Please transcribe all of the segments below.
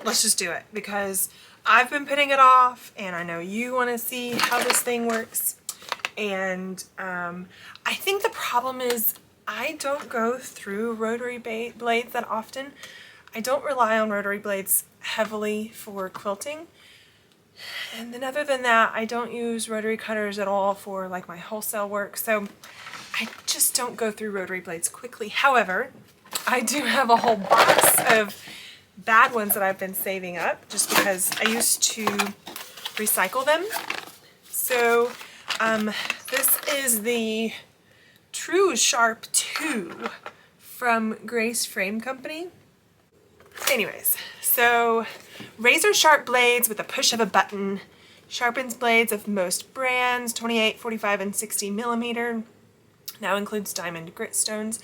let's just do it, because I've been putting it off and I know you want to see how this thing works. And I think the problem is I don't go through rotary blades that often. I don't rely on rotary blades heavily for quilting. And then other than that, I don't use rotary cutters at all for like my wholesale work. So I just don't go through rotary blades quickly. However, I do have a whole box of bad ones that I've been saving up just because I used to recycle them. So this is the True Sharp 2 from Grace Frame Company. Anyways, so razor sharp blades with a push of a button. Sharpens blades of most brands, 28, 45, and 60 millimeter. Now includes diamond grit stones.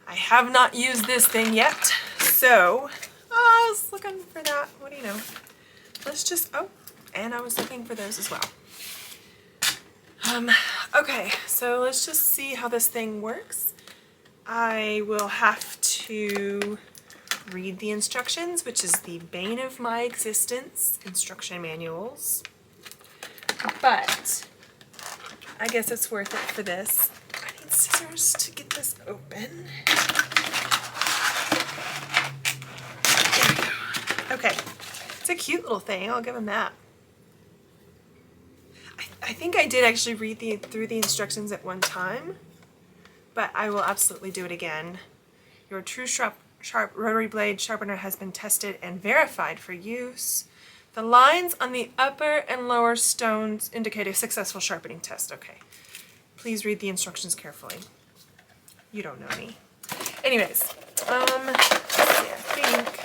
I have not used this thing yet, so I was looking for that. What do you know? Let's just, oh, and I was looking for those as well. Okay, so let's just see how this thing works. I will have to read the instructions, which is the bane of my existence, instruction manuals. But I guess it's worth it for this. I need scissors to get this open. There we go. Okay, it's a cute little thing, I'll give him that. I think I did actually read through the instructions at one time, but I will absolutely do it again. Your True Sharp rotary blade sharpener has been tested and verified for use. The lines on the upper and lower stones indicate a successful sharpening test. Okay, please read the instructions carefully. You don't know me. Anyways, let's see, I think.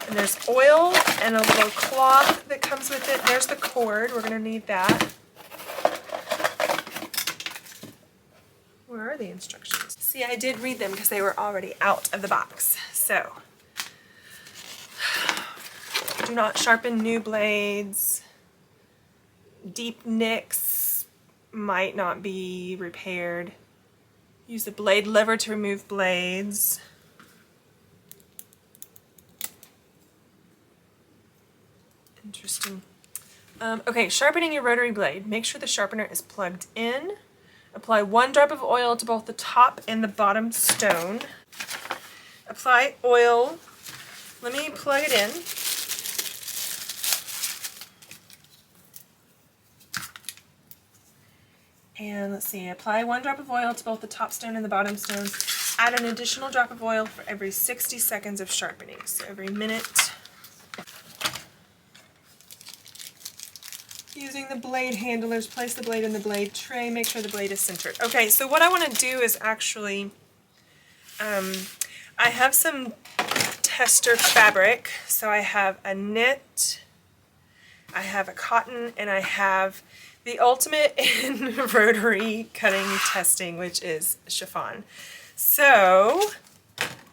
And there's oil and a little cloth that comes with it. There's the cord. We're going to need that. Where are the instructions? See, I did read them because they were already out of the box. So, do not sharpen new blades. Deep nicks might not be repaired. Use the blade lever to remove blades. Interesting. Okay, sharpening your rotary blade. Make sure the sharpener is plugged in. Apply 1 drop of oil to both the top and the bottom stone. Apply oil. Let me plug it in. And let's see, apply 1 drop of oil to both the top stone and the bottom stone. Add an additional drop of oil for every 60 seconds of sharpening, so every minute. Using the blade handlers, place the blade in the blade tray, make sure the blade is centered. Okay, so what I want to do is actually, I have some tester fabric. So I have a knit, I have a cotton, and I have the ultimate in rotary cutting testing, which is chiffon. So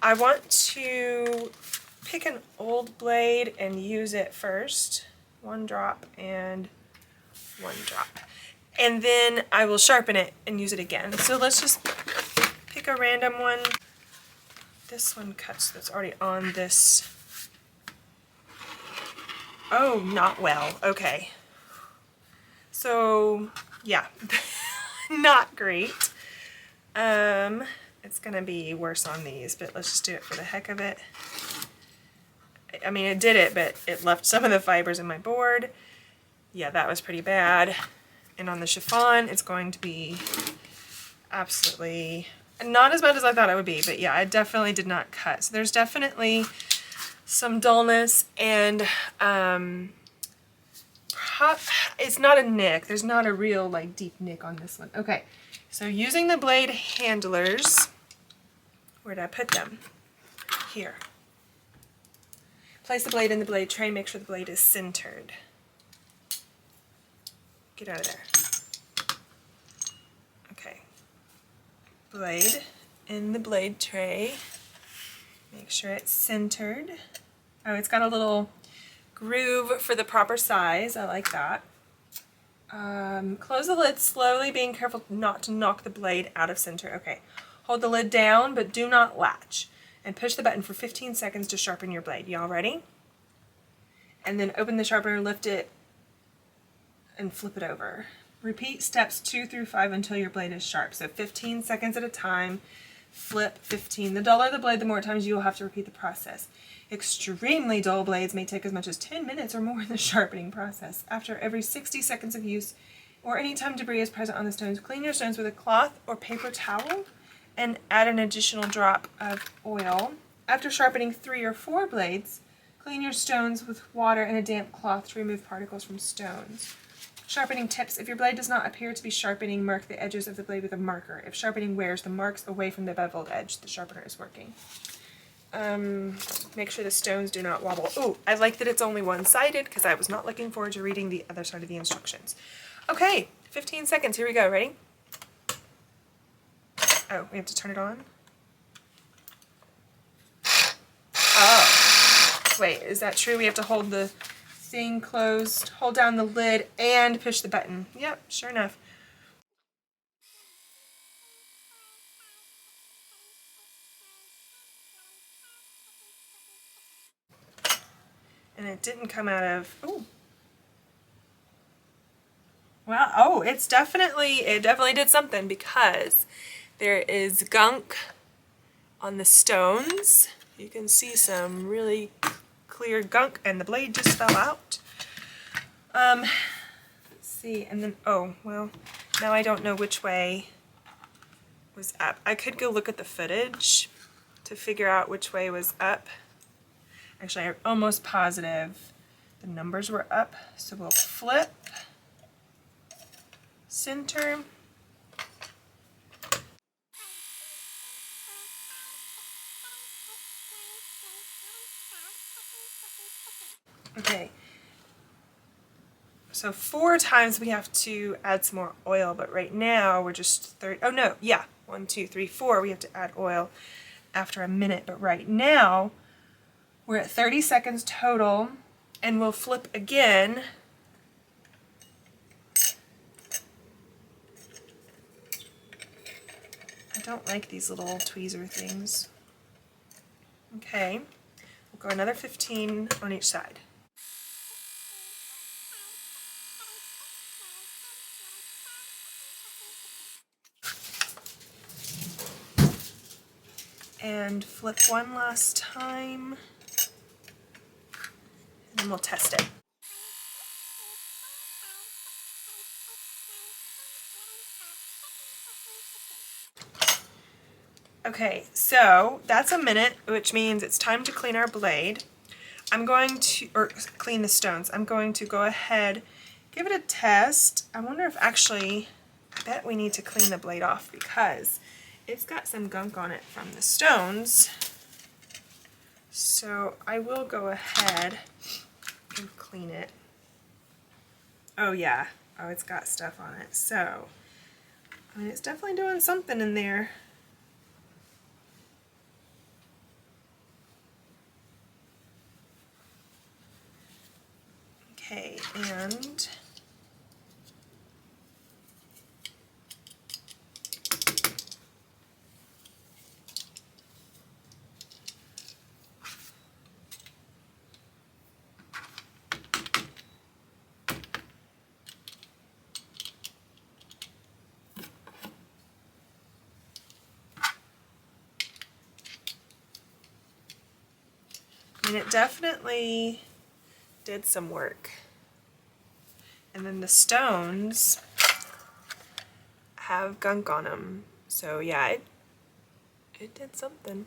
I want to pick an old blade and use it first. 1 drop and 1 drop. And then I will sharpen it and use it again. So let's just pick a random one. This one cuts, that's already on this. Oh, not well. Okay. So, yeah. Not great. It's gonna be worse on these, but let's just do it for the heck of it. I mean, it did it, but it left some of the fibers in my board. Yeah, that was pretty bad. And on the chiffon, it's going to be absolutely not as bad as I thought it would be, but yeah, I definitely did not cut. So there's definitely some dullness, and it's not a nick. There's not a real like deep nick on this one. Okay, so using the blade handlers, where did I put them? Here. Place the blade in the blade tray, make sure the blade is centered. Get out of there. Okay. Blade in the blade tray. Make sure it's centered. Oh, it's got a little groove for the proper size. I like that. Close the lid slowly, being careful not to knock the blade out of center. Okay. Hold the lid down, but do not latch. And push the button for 15 seconds to sharpen your blade. Y'all ready? and then open the sharpener, lift it, and flip it over. Repeat steps 2 through 5 until your blade is sharp. So 15 seconds at a time, flip 15. The duller the blade, the more times you will have to repeat the process. Extremely dull blades may take as much as 10 minutes or more in the sharpening process. After every 60 seconds of use, or any time debris is present on the stones, clean your stones with a cloth or paper towel and add an additional drop of oil. After sharpening 3 or 4 blades, clean your stones with water and a damp cloth to remove particles from stones. Sharpening tips. If your blade does not appear to be sharpening, mark the edges of the blade with a marker. If sharpening wears the marks away from the beveled edge, the sharpener is working. Make sure the stones do not wobble. Oh, I like that it's only one-sided because I was not looking forward to reading the other side of the instructions. Okay, 15 seconds. Here we go. Ready? Oh, we have to turn it on? Oh. Wait, is that true? We have to hold the thing closed, hold down the lid, and push the button. Yep, sure enough. And it didn't come out of, ooh. Well, oh, it definitely did something because there is gunk on the stones. You can see some really clear gunk and the blade just fell out. Let's see, and then, oh, well, now I don't know which way was up. I could go look at the footage to figure out which way was up. Actually, I'm almost positive the numbers were up, so we'll flip, center, okay, so 4 times we have to add some more oil, but right now we're just 30, oh no, yeah, 1, 2, 3, 4, we have to add oil after a minute, but right now we're at 30 seconds total, and we'll flip again. I don't like these little tweezer things. Okay, we'll go another 15 on each side. And flip one last time, and then we'll test it. Okay, so that's a minute, which means it's time to clean our blade. I'm going to, or clean the stones. I'm going to go ahead, give it a test. I wonder if actually, I bet we need to clean the blade off because it's got some gunk on it from the stones. So I will go ahead and clean it. Oh yeah, oh it's got stuff on it. So, I mean it's definitely doing something in there. Okay, and it definitely did some work. And then the stones have gunk on them. So yeah, it did something.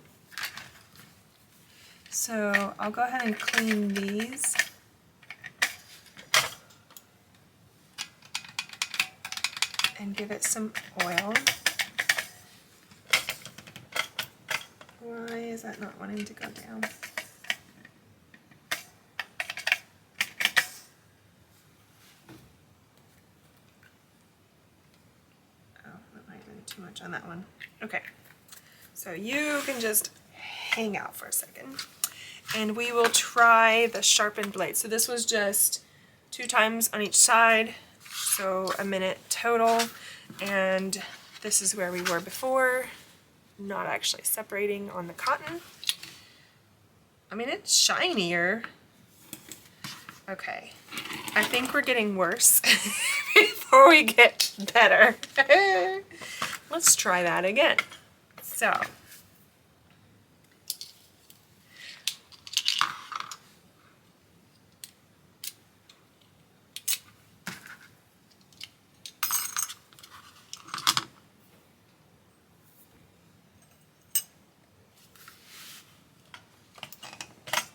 So I'll go ahead and clean these. And give it some oil. Why is that not wanting to go down? Too much on that one. Okay, so you can just hang out for a second and we will try the sharpened blade. So this was just 2 times on each side, so a minute total, and this is where we were before, not actually separating on the cotton. I mean, it's shinier. Okay, I think we're getting worse before we get better. Let's try that again. So,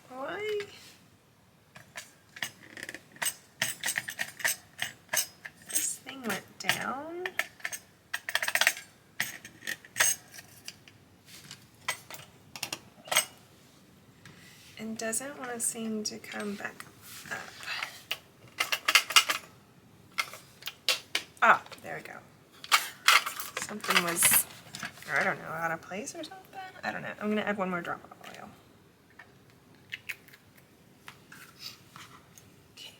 why? This thing went down. And doesn't want to seem to come back up. Ah, there we go. Something was, or I don't know, out of place or something? I don't know. I'm going to add one more drop of oil. Okay.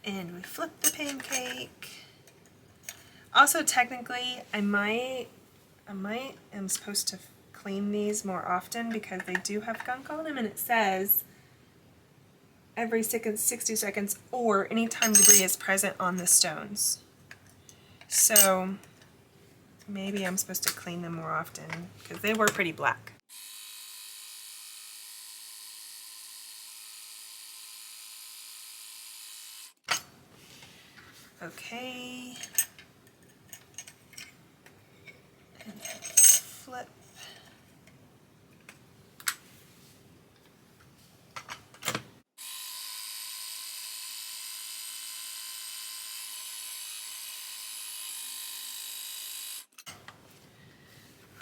And we flip the pancake. Also, technically, I am supposed to clean these more often because they do have gunk on them, and it says every 60 seconds or anytime debris is present on the stones. So maybe I'm supposed to clean them more often because they were pretty black. Okay. And flip.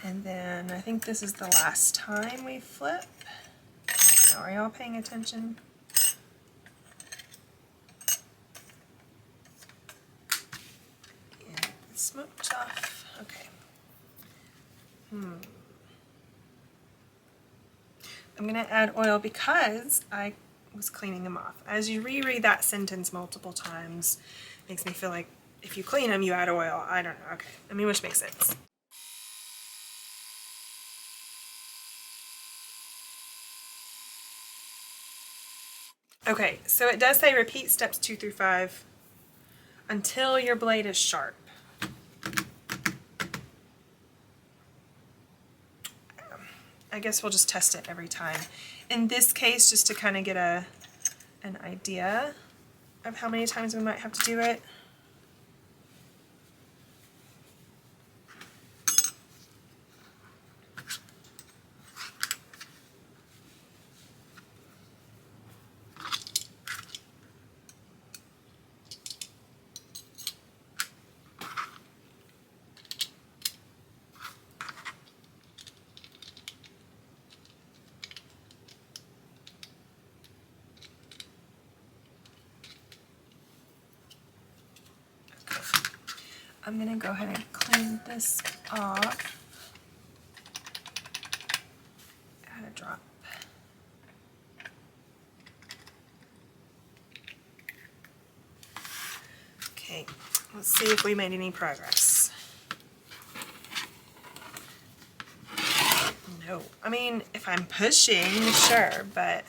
And then I think this is the last time we flip. I don't know, are y'all paying attention? And the smoke's off. Okay. I'm going to add oil because I was cleaning them off. As you reread that sentence multiple times, it makes me feel like if you clean them, you add oil. I don't know. Okay. I mean, which makes sense. Okay, so it does say repeat steps 2 through 5 until your blade is sharp. I guess we'll just test it every time. In this case, just to kind of get an idea of how many times we might have to do it. I'm going to go ahead and clean this off. Add a drop. Okay, let's see if we made any progress. No. I mean, if I'm pushing, sure, but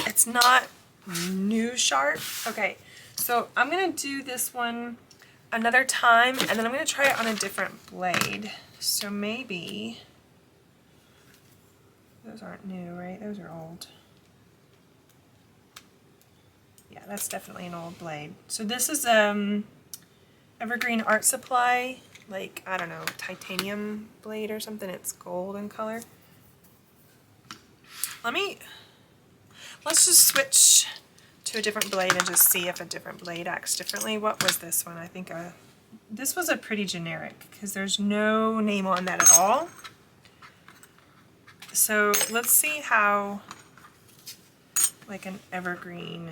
it's not new sharp. Okay. So I'm going to do this one another time, and then I'm going to try it on a different blade. So maybe, those aren't new, right? Those are old. Yeah, that's definitely an old blade. So this is Evergreen Art Supply, like, I don't know, titanium blade or something. It's gold in color. Let's just switch to a different blade and just see if a different blade acts differently. What was this one? I think this was a pretty generic because there's no name on that at all. So let's see how like an Evergreen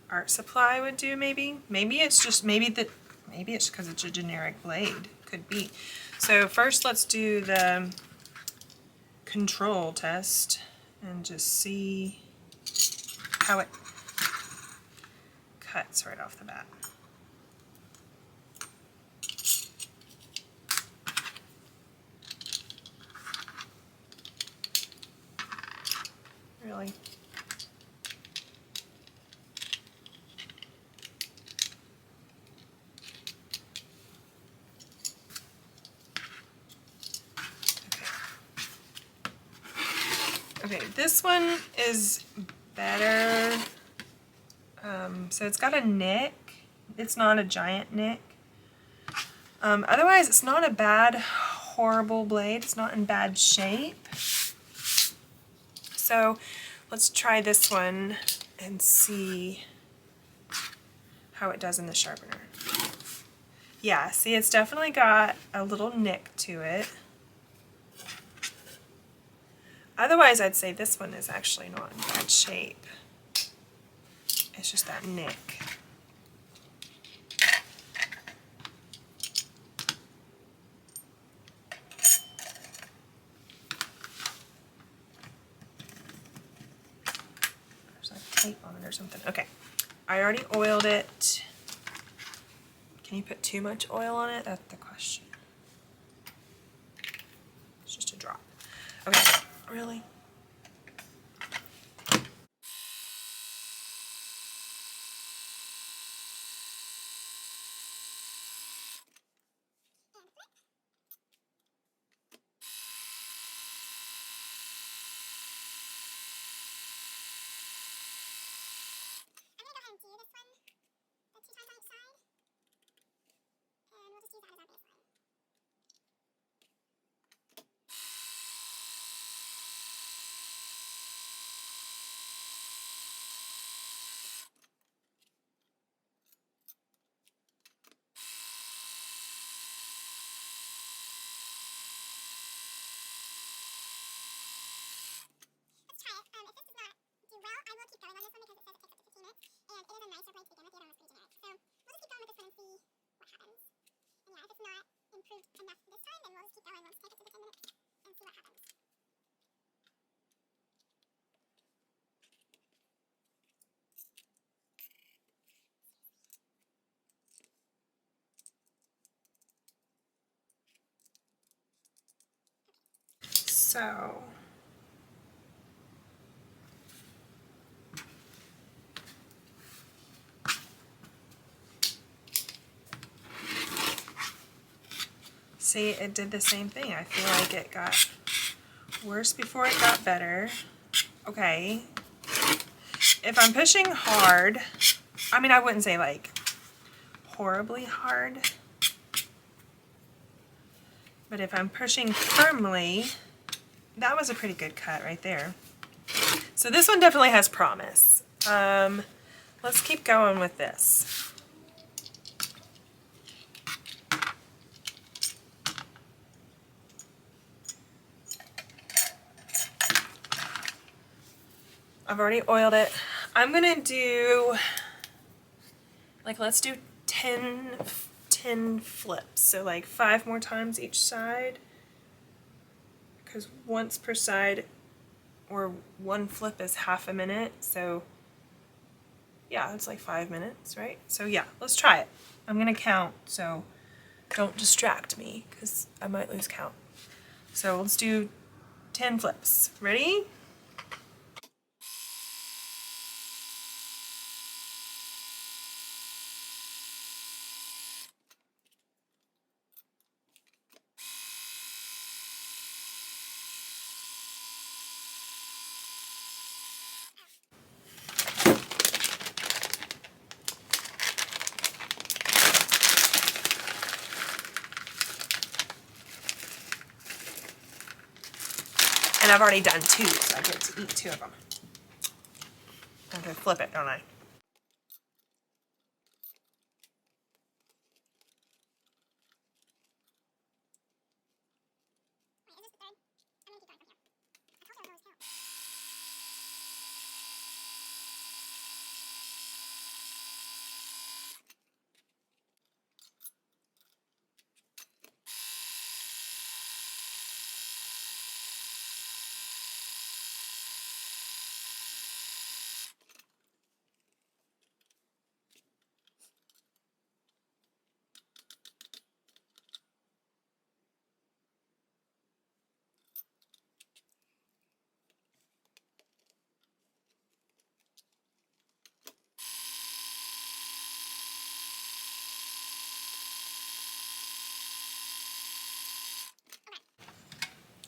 Art Supply would do. Maybe it's just maybe it's because it's a generic blade. Could be. So first let's do the control test and just see how it cuts right off the bat. Really? Okay, this one is better. So it's got a nick. It's not a giant nick. Otherwise, it's not a bad, horrible blade. It's not in bad shape. So let's try this one and see how it does in the sharpener. Yeah, see, it's definitely got a little nick to it. Otherwise, I'd say this one is actually not in bad shape. It's just that nick. There's like tape on it or something. Okay, I already oiled it. Can you put too much oil on it? That's the question. It's just a drop. Okay, really? So, see, it did the same thing. I feel like it got worse before it got better. Okay. If I'm pushing hard, I mean, I wouldn't say like horribly hard, but if I'm pushing firmly, that was a pretty good cut right there. So this one definitely has promise. Let's keep going with this. I've already oiled it. I'm gonna do, like, let's do 10 flips. So like 5 more times each side. Because once per side, or one flip is half a minute. So yeah, it's like 5 minutes, right? So yeah, let's try it. I'm gonna count, so don't distract me because I might lose count. So let's do 10 flips. Ready? And I've already done 2, so I get to eat 2 of them. I'm gonna flip it, don't I?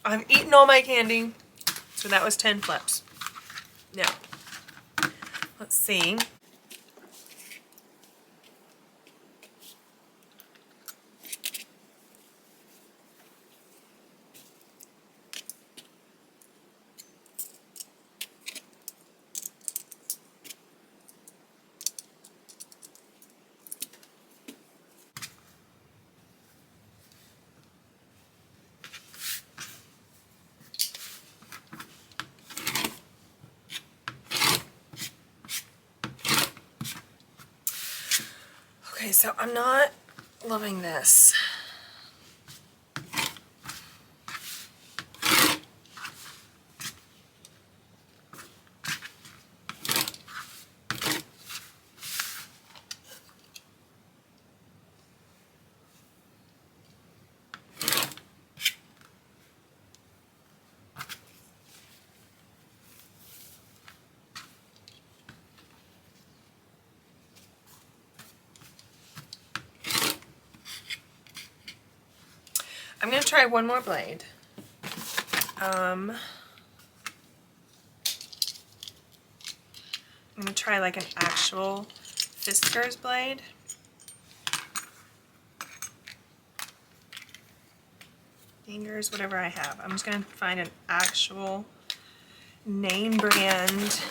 I've eaten all my candy, so that was 10 flips. Now, let's see. Okay, so I'm not loving this. I'm gonna try one more blade. I'm gonna try like an actual Fiskars blade. Fingers, whatever I have. I'm just gonna find an actual name brand.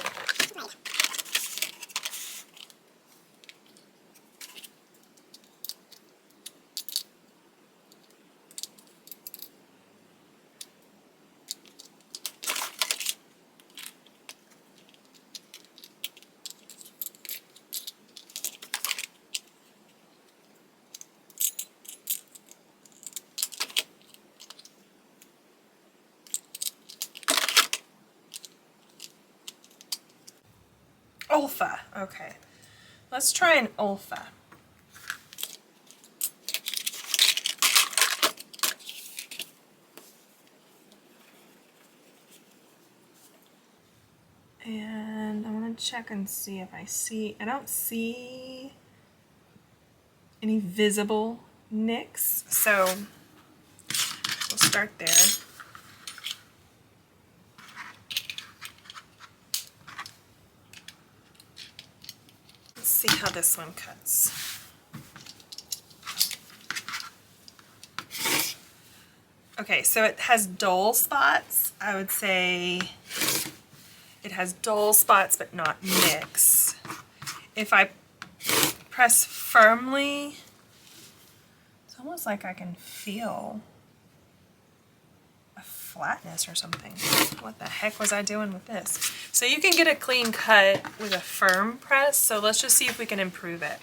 Olfa. Okay. Let's try an Olfa. And I'm gonna check and see if I don't see any visible nicks, so we'll start there. Let's see how this one cuts. Okay, so it has dull spots. I would say it has dull spots but not nicks. If I press firmly, it's almost like I can feel a flatness or something. What the heck was I doing with this? So you can get a clean cut with a firm press, so let's just see if we can improve it.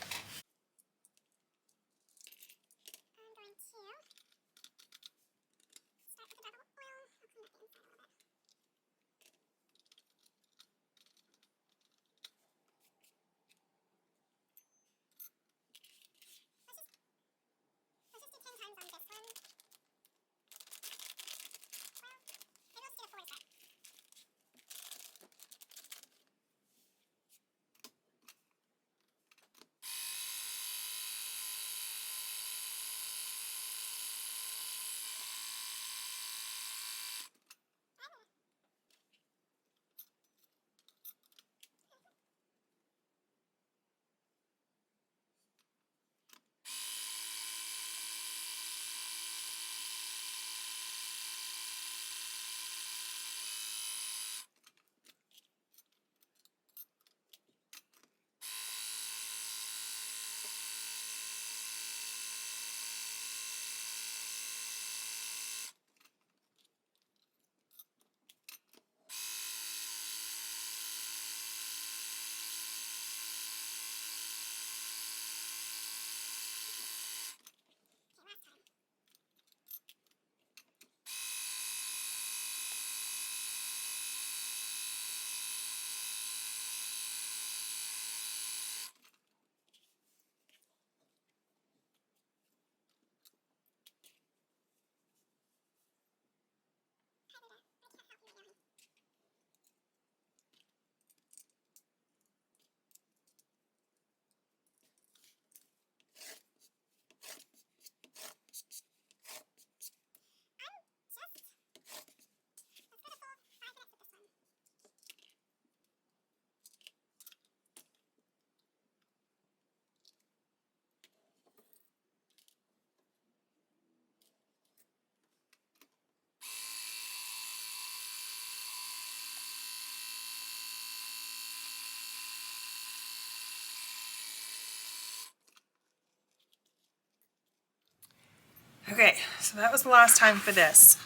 So that was the last time for this.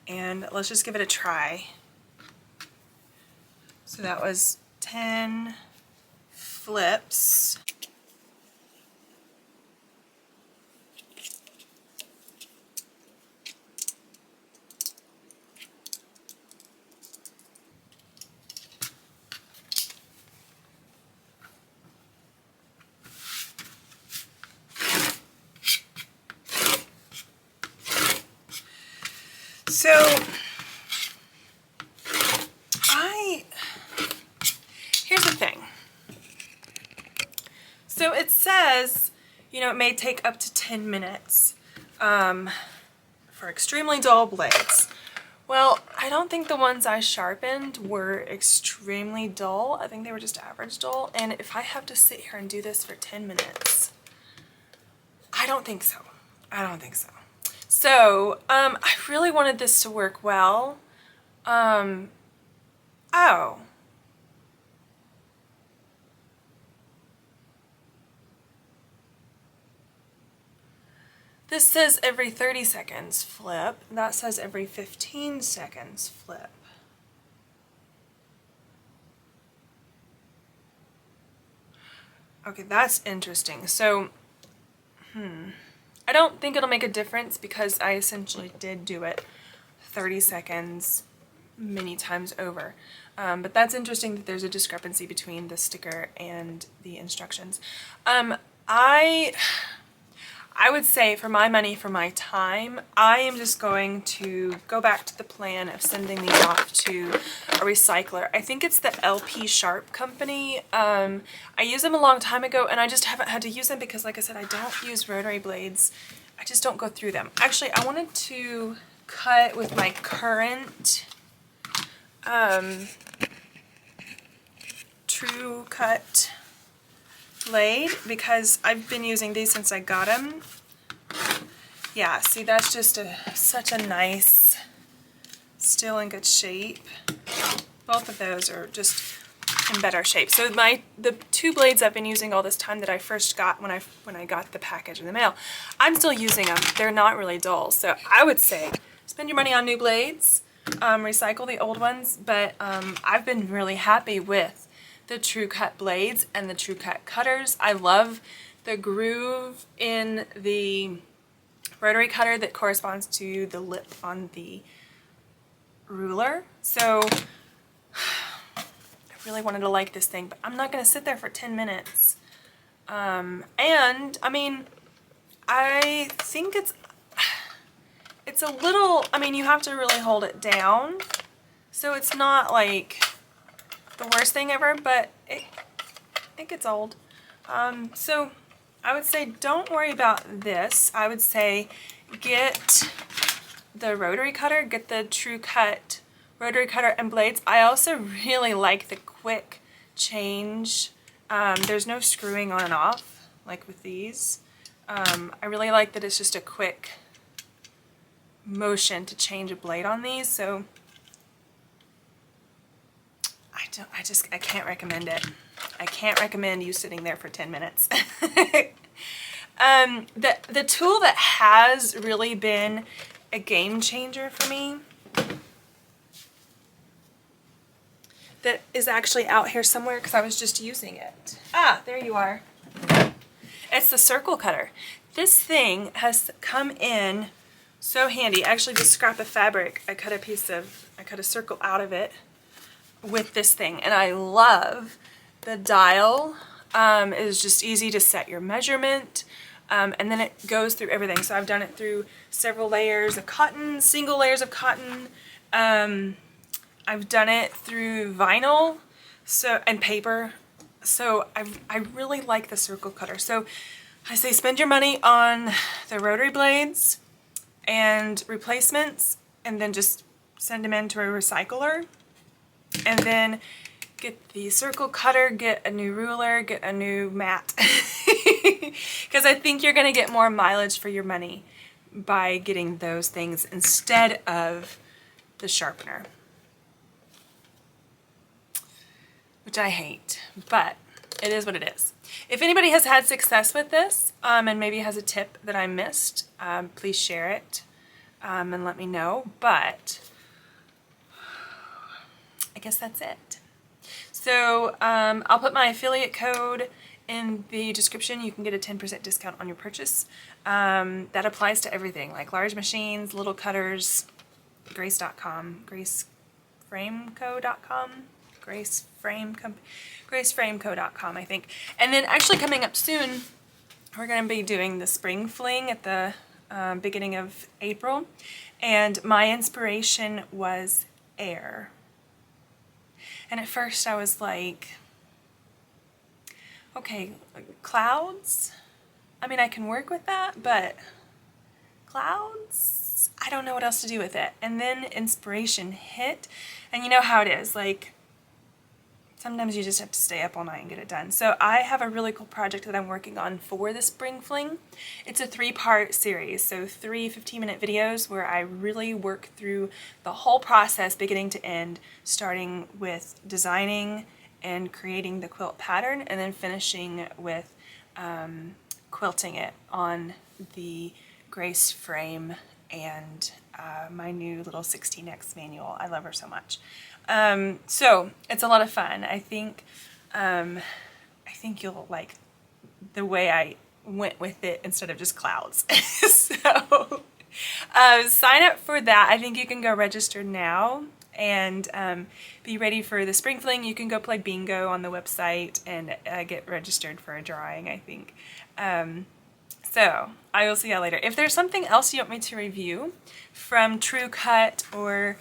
And let's just give it a try. So that was 10 flips. So here's the thing. So it says, you know, it may take up to 10 minutes for extremely dull blades. Well, I don't think the ones I sharpened were extremely dull. I think they were just average dull. And if I have to sit here and do this for 10 minutes, I don't think so. I don't think so. So, I really wanted this to work well. Oh. This says every 30 seconds flip. That says every 15 seconds flip. Okay, that's interesting. So, I don't think it'll make a difference because I essentially did do it 30 seconds many times over. But that's interesting that there's a discrepancy between the sticker and the instructions. I would say for my money, for my time, I am just going to go back to the plan of sending these off to a recycler. I think it's the LP Sharp company. I used them a long time ago and I just haven't had to use them because, like I said, I don't use rotary blades. I just don't go through them. Actually, I wanted to cut with my current True Cut blade because I've been using these since I got them. Yeah, see, that's just such a nice, still in good shape. Both of those are just in better shape. So the two blades I've been using all this time that I first got when I got the package in the mail, I'm still using them. They're not really dull. So I would say spend your money on new blades, recycle the old ones, but I've been really happy with the True Cut blades and the True Cut cutters. I love the groove in the rotary cutter that corresponds to the lip on the ruler. So I really wanted to like this thing, but I'm not going to sit there for 10 minutes. And I mean, I think it's a little, I mean, you have to really hold it down. So it's not like the worst thing ever, but it gets old. So I would say don't worry about this. I would say get the rotary cutter, get the True Cut rotary cutter and blades. I also really like the quick change. There's no screwing on and off like with these. I really like that it's just a quick motion to change a blade on these. So I can't recommend it. I can't recommend you sitting there for 10 minutes. The tool that has really been a game changer for me, that is actually out here somewhere because I was just using it. Ah, there you are. It's the circle cutter. This thing has come in so handy. Actually, this scrap of fabric, I cut a circle out of it with this thing, and I love the dial. It is just easy to set your measurement, and then it goes through everything. So I've done it through several layers of cotton, single layers of cotton. I've done it through vinyl and paper. So I really like the circle cutter. So I say spend your money on the rotary blades and replacements, and then just send them into a recycler. And then get the circle cutter, get a new ruler, get a new mat. Because I think you're going to get more mileage for your money by getting those things instead of the sharpener. Which I hate, but it is what it is. If anybody has had success with this and maybe has a tip that I missed, please share it and let me know. But I guess that's it. So I'll put my affiliate code in the description. You can get a 10% discount on your purchase. That applies to everything, like large machines, little cutters, grace.com, graceframeco.com, graceframeco.com, I think. And then actually coming up soon, we're going to be doing the spring fling at the beginning of April. And my inspiration was air. And at first I was like, okay, clouds? I mean, I can work with that, but clouds? I don't know what else to do with it. And then inspiration hit, and you know how it is, like, sometimes you just have to stay up all night and get it done. So I have a really cool project that I'm working on for the spring fling. It's a 3-part series, so 3 15-minute videos where I really work through the whole process beginning to end, starting with designing and creating the quilt pattern, and then finishing with quilting it on the Grace frame and my new little 16X manual. I love her so much. So it's a lot of fun. I think you'll like the way I went with it instead of just clouds. So sign up for that. I think you can go register now and be ready for the spring fling. You can go play bingo on the website and get registered for a drawing, I think. So I will see y'all later. If there's something else you want me to review from True Cut or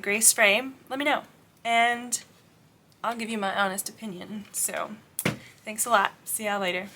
Grace Frame, let me know, and I'll give you my honest opinion. So thanks a lot. See y'all later.